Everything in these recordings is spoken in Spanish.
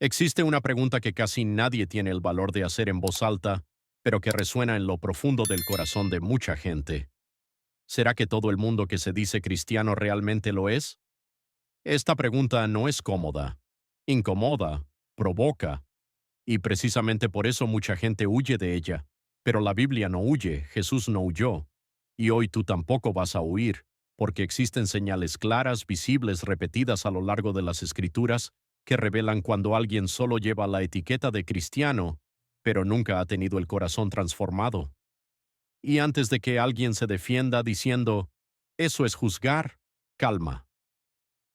Existe una pregunta que casi nadie tiene el valor de hacer en voz alta, pero que resuena en lo profundo del corazón de mucha gente. ¿Será que todo el mundo que se dice cristiano realmente lo es? Esta pregunta no es cómoda, incomoda, provoca, y precisamente por eso mucha gente huye de ella. Pero la Biblia no huye, Jesús no huyó, y hoy tú tampoco vas a huir, porque existen señales claras, visibles, repetidas a lo largo de las Escrituras, que revelan cuando alguien solo lleva la etiqueta de cristiano, pero nunca ha tenido el corazón transformado. Y antes de que alguien se defienda diciendo, eso es juzgar, calma.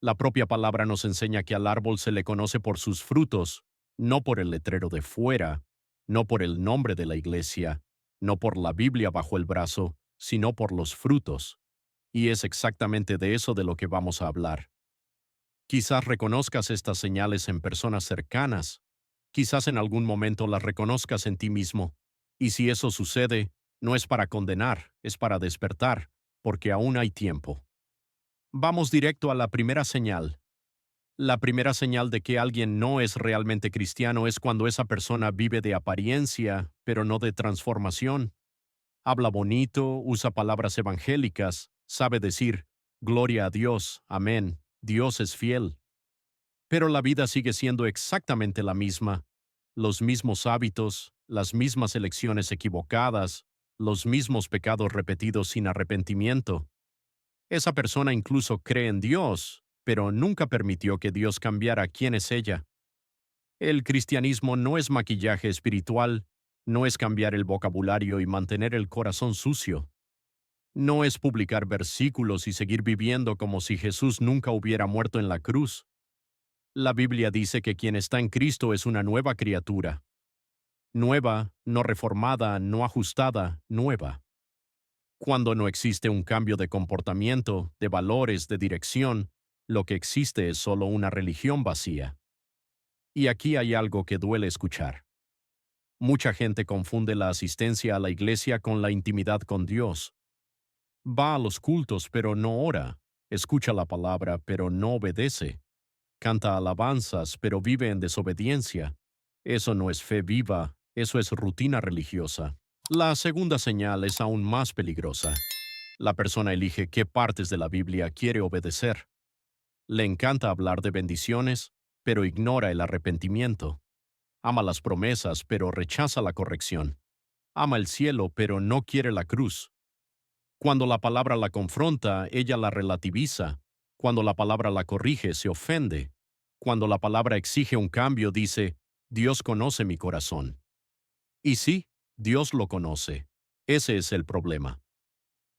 La propia palabra nos enseña que al árbol se le conoce por sus frutos, no por el letrero de fuera, no por el nombre de la iglesia, no por la Biblia bajo el brazo, sino por los frutos. Y es exactamente de eso de lo que vamos a hablar. Quizás reconozcas estas señales en personas cercanas, quizás en algún momento las reconozcas en ti mismo. Y si eso sucede, no es para condenar, es para despertar, porque aún hay tiempo. Vamos directo a la primera señal. La primera señal de que alguien no es realmente cristiano es cuando esa persona vive de apariencia, pero no de transformación. Habla bonito, usa palabras evangélicas, sabe decir, gloria a Dios, amén, Dios es fiel. Pero la vida sigue siendo exactamente la misma. Los mismos hábitos, las mismas elecciones equivocadas, los mismos pecados repetidos sin arrepentimiento. Esa persona incluso cree en Dios, pero nunca permitió que Dios cambiara quién es ella. El cristianismo no es maquillaje espiritual, no es cambiar el vocabulario y mantener el corazón sucio. No es publicar versículos y seguir viviendo como si Jesús nunca hubiera muerto en la cruz. La Biblia dice que quien está en Cristo es una nueva criatura. Nueva, no reformada, no ajustada, nueva. Cuando no existe un cambio de comportamiento, de valores, de dirección, lo que existe es solo una religión vacía. Y aquí hay algo que duele escuchar. Mucha gente confunde la asistencia a la iglesia con la intimidad con Dios. Va a los cultos pero no ora, escucha la palabra pero no obedece, canta alabanzas pero vive en desobediencia. Eso no es fe viva, eso es rutina religiosa. La segunda señal es aún más peligrosa. La persona elige qué partes de la Biblia quiere obedecer. Le encanta hablar de bendiciones, pero ignora el arrepentimiento. Ama las promesas, pero rechaza la corrección. Ama el cielo, pero no quiere la cruz. Cuando la palabra la confronta, ella la relativiza. Cuando la palabra la corrige, se ofende. Cuando la palabra exige un cambio, dice, Dios conoce mi corazón. Y sí, Dios lo conoce. Ese es el problema.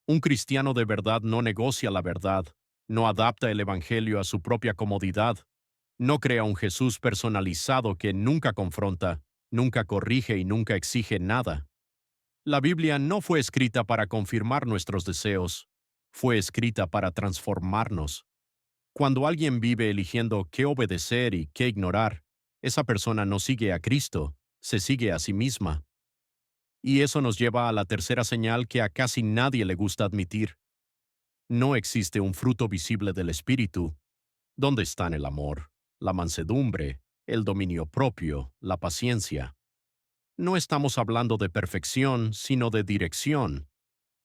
Un cristiano de verdad no negocia la verdad, no adapta el Evangelio a su propia comodidad, no crea un Jesús personalizado que nunca confronta, nunca corrige y nunca exige nada. La Biblia no fue escrita para confirmar nuestros deseos, fue escrita para transformarnos. Cuando alguien vive eligiendo qué obedecer y qué ignorar, esa persona no sigue a Cristo, se sigue a sí misma. Y eso nos lleva a la tercera señal que a casi nadie le gusta admitir. No existe un fruto visible del Espíritu. ¿Dónde están el amor, la mansedumbre, el dominio propio, la paciencia? No estamos hablando de perfección, sino de dirección.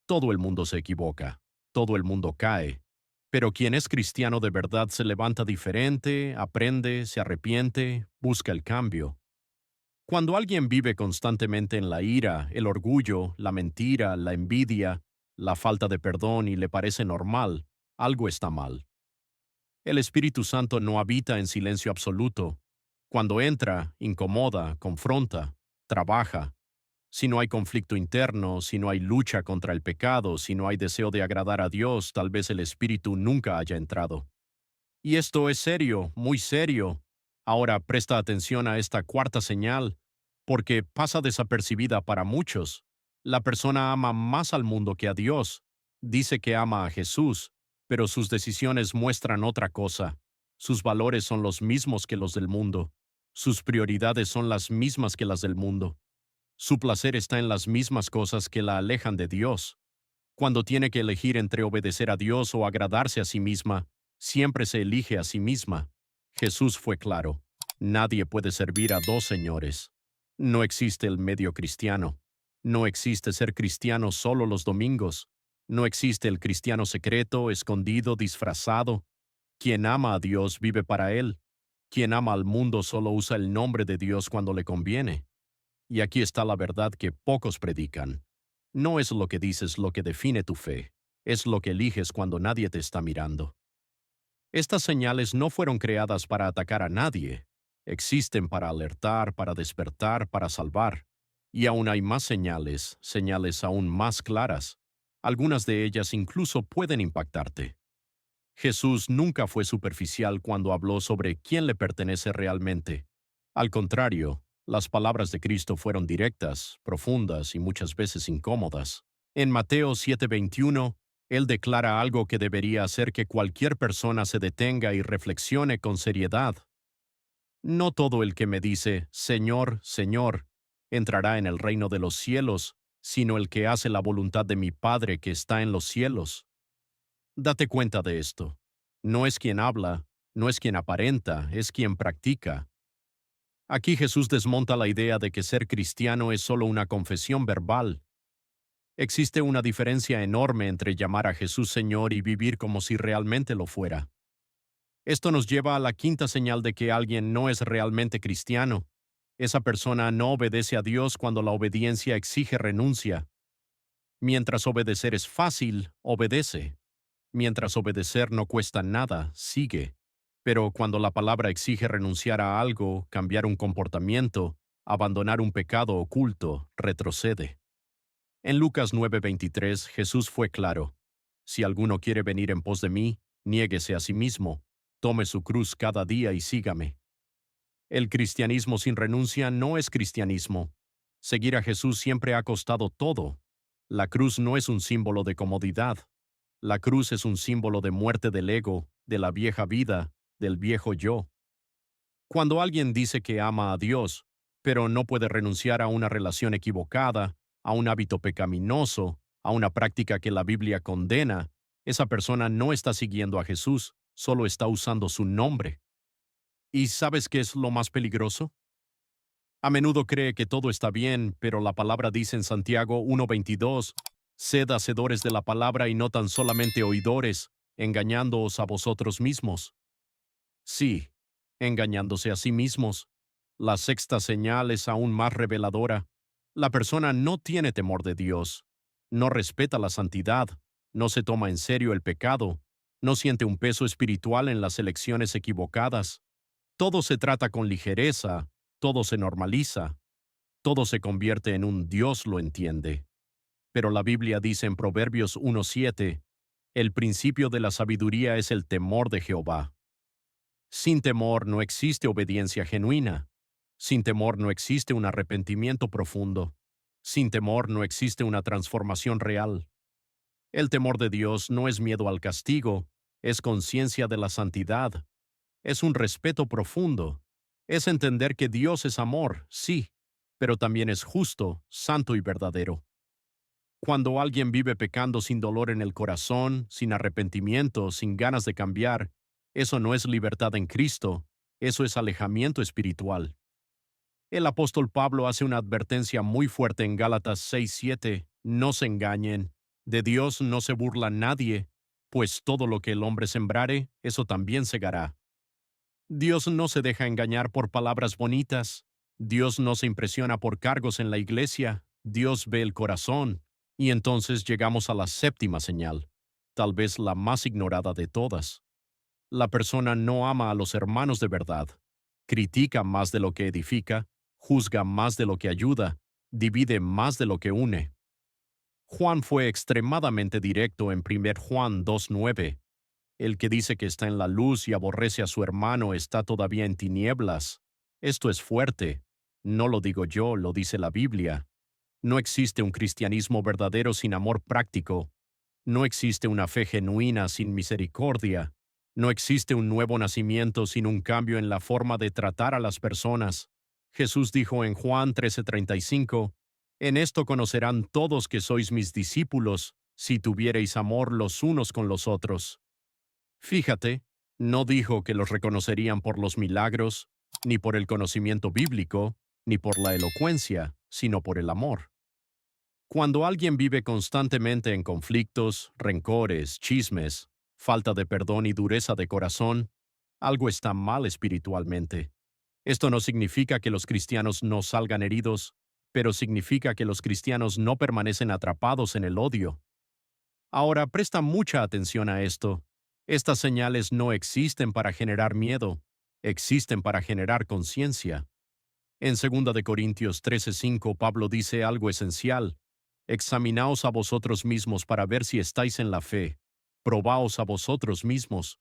Todo el mundo se equivoca, todo el mundo cae, pero quien es cristiano de verdad se levanta diferente, aprende, se arrepiente, busca el cambio. Cuando alguien vive constantemente en la ira, el orgullo, la mentira, la envidia, la falta de perdón y le parece normal, algo está mal. El Espíritu Santo no habita en silencio absoluto. Cuando entra, incomoda, confronta, trabaja. Si no hay conflicto interno, si no hay lucha contra el pecado, si no hay deseo de agradar a Dios, tal vez el Espíritu nunca haya entrado. Y esto es serio, muy serio. Ahora presta atención a esta cuarta señal, porque pasa desapercibida para muchos. La persona ama más al mundo que a Dios. Dice que ama a Jesús, pero sus decisiones muestran otra cosa. Sus valores son los mismos que los del mundo. Sus prioridades son las mismas que las del mundo. Su placer está en las mismas cosas que la alejan de Dios. Cuando tiene que elegir entre obedecer a Dios o agradarse a sí misma, siempre se elige a sí misma. Jesús fue claro. Nadie puede servir a dos señores. No existe el medio cristiano. No existe ser cristiano solo los domingos. No existe el cristiano secreto, escondido, disfrazado. Quien ama a Dios vive para Él. Quien ama al mundo solo usa el nombre de Dios cuando le conviene. Y aquí está la verdad que pocos predican. No es lo que dices lo que define tu fe. Es lo que eliges cuando nadie te está mirando. Estas señales no fueron creadas para atacar a nadie. Existen para alertar, para despertar, para salvar. Y aún hay más señales, señales aún más claras. Algunas de ellas incluso pueden impactarte. Jesús nunca fue superficial cuando habló sobre quién le pertenece realmente. Al contrario, las palabras de Cristo fueron directas, profundas y muchas veces incómodas. En Mateo 7:21, Él declara algo que debería hacer que cualquier persona se detenga y reflexione con seriedad. No todo el que me dice, Señor, Señor, entrará en el reino de los cielos, sino el que hace la voluntad de mi Padre que está en los cielos. Date cuenta de esto. No es quien habla, no es quien aparenta, es quien practica. Aquí Jesús desmonta la idea de que ser cristiano es solo una confesión verbal. Existe una diferencia enorme entre llamar a Jesús Señor y vivir como si realmente lo fuera. Esto nos lleva a la quinta señal de que alguien no es realmente cristiano. Esa persona no obedece a Dios cuando la obediencia exige renuncia. Mientras obedecer es fácil, obedece. Mientras obedecer no cuesta nada, sigue. Pero cuando la palabra exige renunciar a algo, cambiar un comportamiento, abandonar un pecado oculto, retrocede. En Lucas 9:23, Jesús fue claro: si alguno quiere venir en pos de mí, niéguese a sí mismo, tome su cruz cada día y sígame. El cristianismo sin renuncia no es cristianismo. Seguir a Jesús siempre ha costado todo. La cruz no es un símbolo de comodidad. La cruz es un símbolo de muerte del ego, de la vieja vida, del viejo yo. Cuando alguien dice que ama a Dios, pero no puede renunciar a una relación equivocada, a un hábito pecaminoso, a una práctica que la Biblia condena, esa persona no está siguiendo a Jesús, solo está usando su nombre. ¿Y sabes qué es lo más peligroso? A menudo cree que todo está bien, pero la palabra dice en Santiago 1:22, sed hacedores de la palabra y no tan solamente oidores, engañándoos a vosotros mismos. Sí, engañándose a sí mismos. La sexta señal es aún más reveladora. La persona no tiene temor de Dios, no respeta la santidad, no se toma en serio el pecado, no siente un peso espiritual en las elecciones equivocadas. Todo se trata con ligereza, todo se normaliza, todo se convierte en un Dios lo entiende. Pero la Biblia dice en Proverbios 1:7, el principio de la sabiduría es el temor de Jehová. Sin temor no existe obediencia genuina. Sin temor no existe un arrepentimiento profundo. Sin temor no existe una transformación real. El temor de Dios no es miedo al castigo, es conciencia de la santidad. Es un respeto profundo. Es entender que Dios es amor, sí, pero también es justo, santo y verdadero. Cuando alguien vive pecando sin dolor en el corazón, sin arrepentimiento, sin ganas de cambiar, eso no es libertad en Cristo, eso es alejamiento espiritual. El apóstol Pablo hace una advertencia muy fuerte en Gálatas 6:7, no se engañen, de Dios no se burla nadie, pues todo lo que el hombre sembrare, eso también segará. Dios no se deja engañar por palabras bonitas, Dios no se impresiona por cargos en la iglesia, Dios ve el corazón. Y entonces llegamos a la séptima señal, tal vez la más ignorada de todas. La persona no ama a los hermanos de verdad, critica más de lo que edifica, juzga más de lo que ayuda, divide más de lo que une. Juan fue extremadamente directo en 1 Juan 2:9. El que dice que está en la luz y aborrece a su hermano está todavía en tinieblas. Esto es fuerte. No lo digo yo, lo dice la Biblia. No existe un cristianismo verdadero sin amor práctico. No existe una fe genuina sin misericordia. No existe un nuevo nacimiento sin un cambio en la forma de tratar a las personas. Jesús dijo en Juan 13:35, en esto conocerán todos que sois mis discípulos, si tuviereis amor los unos con los otros. Fíjate, no dijo que los reconocerían por los milagros, ni por el conocimiento bíblico, ni por la elocuencia, sino por el amor. Cuando alguien vive constantemente en conflictos, rencores, chismes, falta de perdón y dureza de corazón, algo está mal espiritualmente. Esto no significa que los cristianos no salgan heridos, pero significa que los cristianos no permanecen atrapados en el odio. Ahora, presta mucha atención a esto. Estas señales no existen para generar miedo, existen para generar conciencia. En 2 de Corintios 13:5, Pablo dice algo esencial: examinaos a vosotros mismos para ver si estáis en la fe. Probaos a vosotros mismos.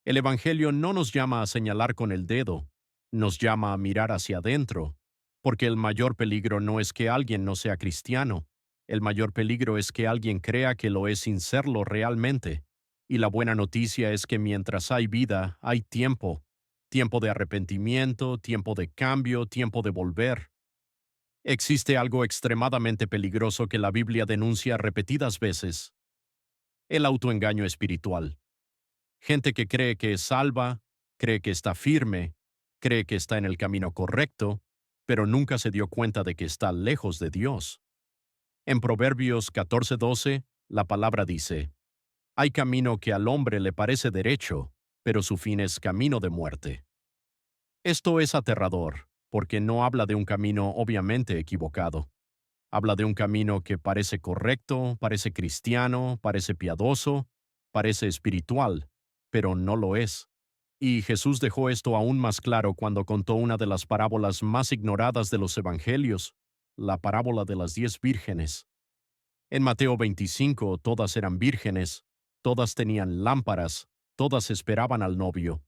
El Evangelio no nos llama a señalar con el dedo, nos llama a mirar hacia adentro, porque el mayor peligro no es que alguien no sea cristiano, el mayor peligro es que alguien crea que lo es sin serlo realmente. Y la buena noticia es que mientras hay vida, hay tiempo, tiempo de arrepentimiento, tiempo de cambio, tiempo de volver. Existe algo extremadamente peligroso que la Biblia denuncia repetidas veces: el autoengaño espiritual. Gente que cree que es salva, cree que está firme, cree que está en el camino correcto, pero nunca se dio cuenta de que está lejos de Dios. En Proverbios 14:12, la palabra dice: hay camino que al hombre le parece derecho, pero su fin es camino de muerte. Esto es aterrador, porque no habla de un camino obviamente equivocado. Habla de un camino que parece correcto, parece cristiano, parece piadoso, parece espiritual, pero no lo es. Y Jesús dejó esto aún más claro cuando contó una de las parábolas más ignoradas de los evangelios, la parábola de las 10 vírgenes. En Mateo 25 todas eran vírgenes, todas tenían lámparas, todas esperaban al novio.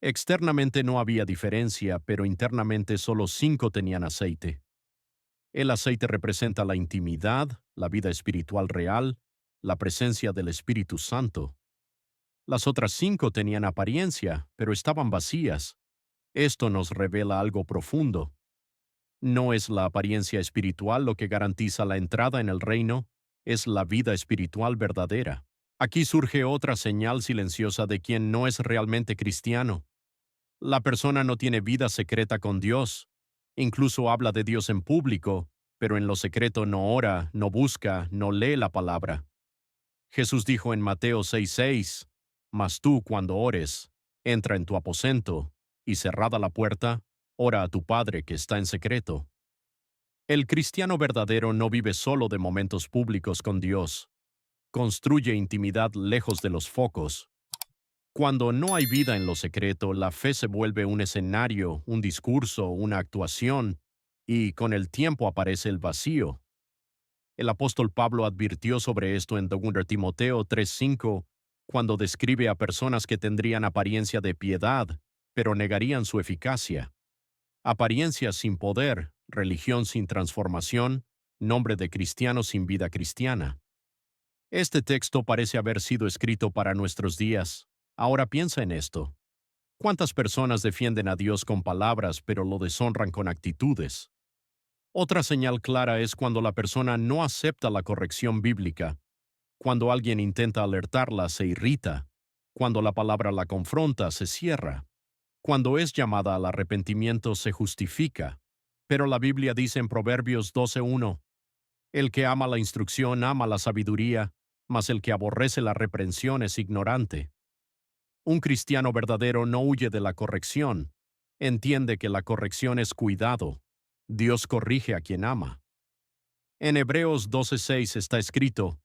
Externamente no había diferencia, pero internamente solo 5 tenían aceite. El aceite representa la intimidad, la vida espiritual real, la presencia del Espíritu Santo. Las otras 5 tenían apariencia, pero estaban vacías. Esto nos revela algo profundo. No es la apariencia espiritual lo que garantiza la entrada en el reino, es la vida espiritual verdadera. Aquí surge otra señal silenciosa de quien no es realmente cristiano. La persona no tiene vida secreta con Dios. Incluso habla de Dios en público, pero en lo secreto no ora, no busca, no lee la palabra. Jesús dijo en Mateo 6:6, mas tú cuando ores, entra en tu aposento, y cerrada la puerta, ora a tu Padre que está en secreto. El cristiano verdadero no vive solo de momentos públicos con Dios. Construye intimidad lejos de los focos. Cuando no hay vida en lo secreto, la fe se vuelve un escenario, un discurso, una actuación, y con el tiempo aparece el vacío. El apóstol Pablo advirtió sobre esto en 2 Timoteo 3:5, cuando describe a personas que tendrían apariencia de piedad, pero negarían su eficacia. Apariencia sin poder, religión sin transformación, nombre de cristiano sin vida cristiana. Este texto parece haber sido escrito para nuestros días. Ahora piensa en esto. ¿Cuántas personas defienden a Dios con palabras pero lo deshonran con actitudes? Otra señal clara es cuando la persona no acepta la corrección bíblica, cuando alguien intenta alertarla se irrita, cuando la palabra la confronta se cierra, cuando es llamada al arrepentimiento se justifica. Pero la Biblia dice en Proverbios 12:1, el que ama la instrucción ama la sabiduría, mas el que aborrece la reprensión es ignorante. Un cristiano verdadero no huye de la corrección. Entiende que la corrección es cuidado. Dios corrige a quien ama. En Hebreos 12:6 está escrito: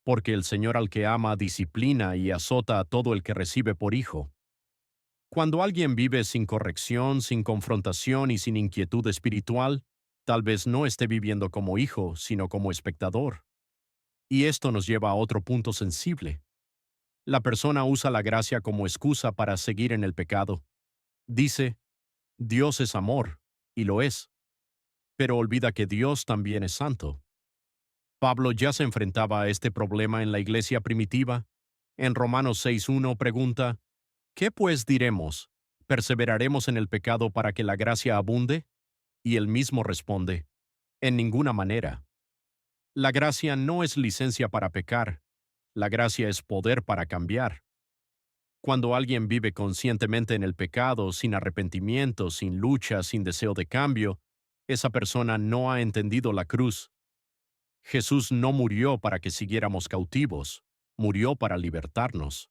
porque el Señor al que ama disciplina y azota a todo el que recibe por hijo. Cuando alguien vive sin corrección, sin confrontación y sin inquietud espiritual, tal vez no esté viviendo como hijo, sino como espectador. Y esto nos lleva a otro punto sensible. La persona usa la gracia como excusa para seguir en el pecado. Dice: Dios es amor, y lo es, pero olvida que Dios también es santo. Pablo ya se enfrentaba a este problema en la iglesia primitiva. En Romanos 6:1 pregunta: ¿qué pues diremos? ¿Perseveraremos en el pecado para que la gracia abunde? Y él mismo responde: en ninguna manera. La gracia no es licencia para pecar, la gracia es poder para cambiar. Cuando alguien vive conscientemente en el pecado, sin arrepentimiento, sin lucha, sin deseo de cambio, esa persona no ha entendido la cruz. Jesús no murió para que siguiéramos cautivos, murió para libertarnos.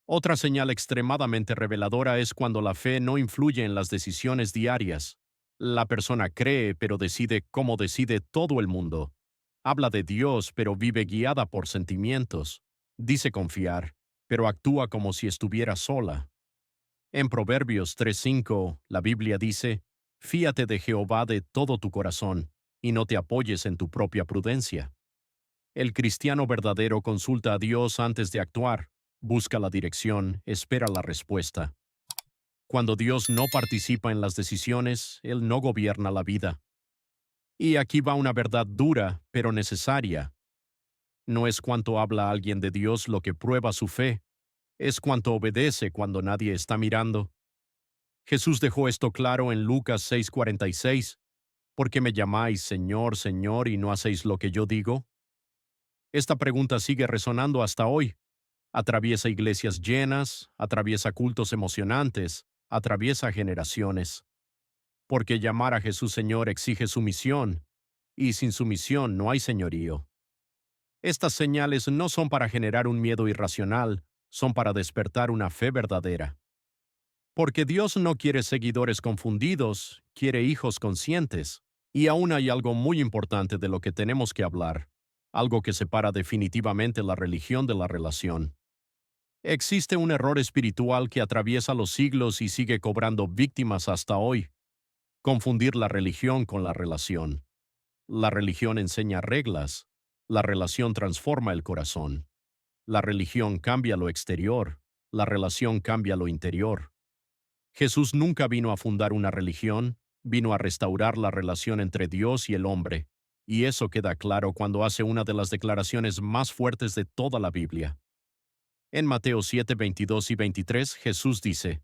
Otra señal extremadamente reveladora es cuando la fe no influye en las decisiones diarias. La persona cree, pero decide como decide todo el mundo. Habla de Dios, pero vive guiada por sentimientos. Dice confiar, pero actúa como si estuviera sola. En Proverbios 3:5, la Biblia dice, «Fíate de Jehová de todo tu corazón, y no te apoyes en tu propia prudencia». El cristiano verdadero consulta a Dios antes de actuar, busca la dirección, espera la respuesta. Cuando Dios no participa en las decisiones, Él no gobierna la vida. Y aquí va una verdad dura, pero necesaria. No es cuánto habla alguien de Dios lo que prueba su fe, es cuánto obedece cuando nadie está mirando. Jesús dejó esto claro en Lucas 6:46, «¿Por qué me llamáis Señor, Señor, y no hacéis lo que yo digo?». Esta pregunta sigue resonando hasta hoy. Atraviesa iglesias llenas, atraviesa cultos emocionantes, atraviesa generaciones. Porque llamar a Jesús Señor exige sumisión, y sin sumisión no hay señorío. Estas señales no son para generar un miedo irracional, son para despertar una fe verdadera. Porque Dios no quiere seguidores confundidos, quiere hijos conscientes. Y aún hay algo muy importante de lo que tenemos que hablar, algo que separa definitivamente la religión de la relación. Existe un error espiritual que atraviesa los siglos y sigue cobrando víctimas hasta hoy. Confundir la religión con la relación. La religión enseña reglas. La relación transforma el corazón. La religión cambia lo exterior. La relación cambia lo interior. Jesús nunca vino a fundar una religión, vino a restaurar la relación entre Dios y el hombre. Y eso queda claro cuando hace una de las declaraciones más fuertes de toda la Biblia. En Mateo 7:22 y 23, Jesús dice,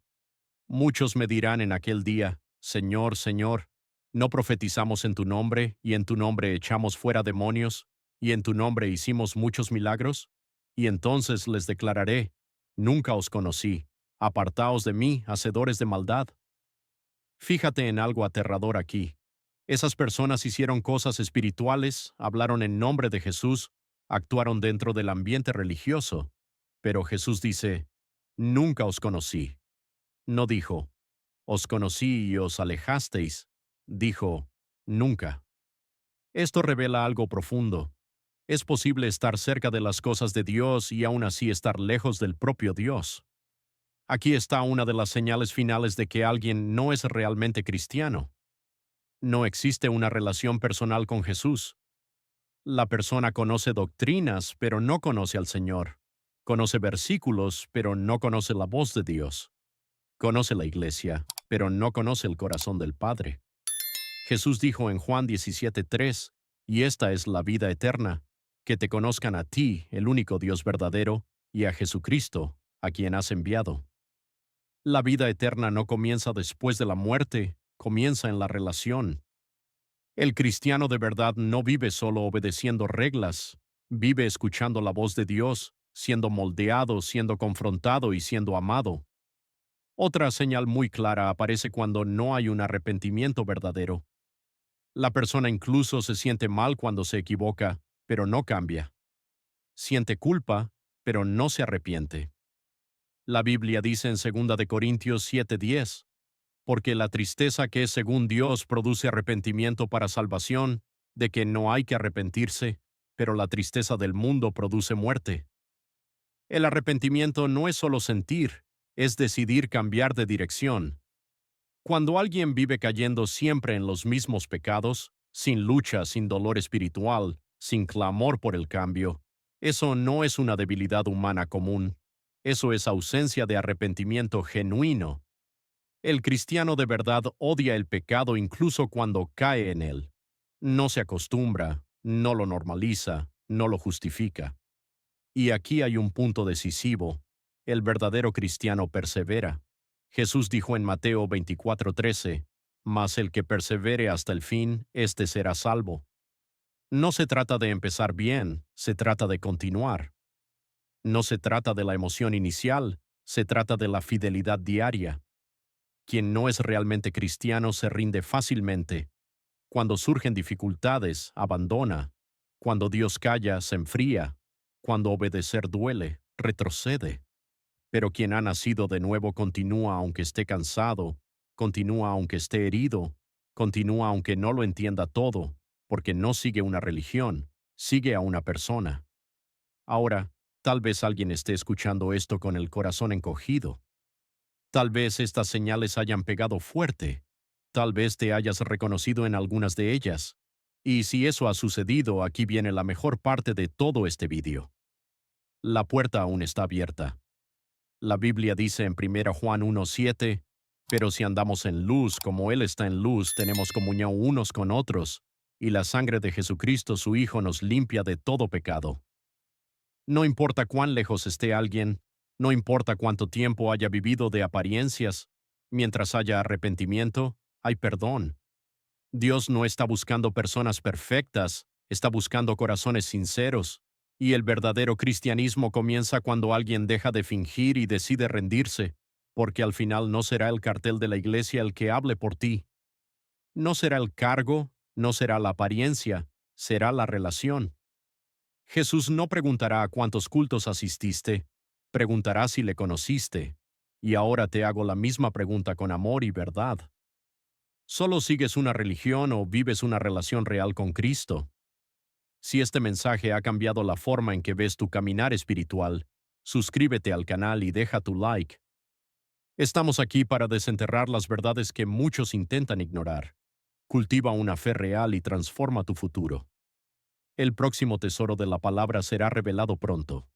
«Muchos me dirán en aquel día, Señor, Señor, ¿no profetizamos en tu nombre, y en tu nombre echamos fuera demonios, y en tu nombre hicimos muchos milagros? Y entonces les declararé, nunca os conocí, apartaos de mí, hacedores de maldad». Fíjate en algo aterrador aquí. Esas personas hicieron cosas espirituales, hablaron en nombre de Jesús, actuaron dentro del ambiente religioso. Pero Jesús dice, «Nunca os conocí». No dijo, «Os conocí y os alejasteis». Dijo, «Nunca». Esto revela algo profundo. Es posible estar cerca de las cosas de Dios y aún así estar lejos del propio Dios. Aquí está una de las señales finales de que alguien no es realmente cristiano. No existe una relación personal con Jesús. La persona conoce doctrinas, pero no conoce al Señor. Conoce versículos, pero no conoce la voz de Dios. Conoce la iglesia, pero no conoce el corazón del Padre. Jesús dijo en Juan 17:3, «Y esta es la vida eterna, que te conozcan a ti, el único Dios verdadero, y a Jesucristo, a quien has enviado». La vida eterna no comienza después de la muerte, comienza en la relación. El cristiano de verdad no vive solo obedeciendo reglas, vive escuchando la voz de Dios, siendo moldeado, siendo confrontado y siendo amado. Otra señal muy clara aparece cuando no hay un arrepentimiento verdadero. La persona incluso se siente mal cuando se equivoca, pero no cambia. Siente culpa, pero no se arrepiente. La Biblia dice en 2 de Corintios 7:10, «Porque la tristeza que es según Dios produce arrepentimiento para salvación, de que no hay que arrepentirse, pero la tristeza del mundo produce muerte». El arrepentimiento no es solo sentir, es decidir cambiar de dirección. Cuando alguien vive cayendo siempre en los mismos pecados, sin lucha, sin dolor espiritual, sin clamor por el cambio, eso no es una debilidad humana común. Eso es ausencia de arrepentimiento genuino. El cristiano de verdad odia el pecado incluso cuando cae en él. No se acostumbra, no lo normaliza, no lo justifica. Y aquí hay un punto decisivo. El verdadero cristiano persevera. Jesús dijo en Mateo 24:13, «Mas el que persevere hasta el fin, éste será salvo». No se trata de empezar bien, se trata de continuar. No se trata de la emoción inicial, Se trata de la fidelidad diaria. Quien no es realmente cristiano se rinde fácilmente. Cuando surgen dificultades, abandona. Cuando Dios calla, se enfría. Cuando obedecer duele, retrocede. Pero quien ha nacido de nuevo continúa aunque esté cansado, continúa aunque esté herido, continúa aunque no lo entienda todo, porque no sigue una religión, sigue a una persona. Ahora, tal vez alguien esté escuchando esto con el corazón encogido. Tal vez estas señales hayan pegado fuerte. Tal vez te hayas reconocido en algunas de ellas. Y si eso ha sucedido, aquí viene la mejor parte de todo este vídeo. La puerta aún está abierta. La Biblia dice en 1 Juan 1:7, pero si andamos en luz como Él está en luz, tenemos comunión unos con otros, y la sangre de Jesucristo su Hijo nos limpia de todo pecado. No importa cuán lejos esté alguien, no importa cuánto tiempo haya vivido de apariencias, mientras haya arrepentimiento, hay perdón. Dios no está buscando personas perfectas, está buscando corazones sinceros. Y el verdadero cristianismo comienza cuando alguien deja de fingir y decide rendirse, porque al final no será el cartel de la iglesia el que hable por ti. No será el cargo, no será la apariencia, será la relación. Jesús no preguntará a cuántos cultos asististe, preguntará si le conociste. Y ahora te hago la misma pregunta con amor y verdad. ¿Solo sigues una religión o vives una relación real con Cristo? Si este mensaje ha cambiado la forma en que ves tu caminar espiritual, suscríbete al canal y deja tu like. Estamos aquí para desenterrar las verdades que muchos intentan ignorar. Cultiva una fe real y transforma tu futuro. El próximo tesoro de la palabra será revelado pronto.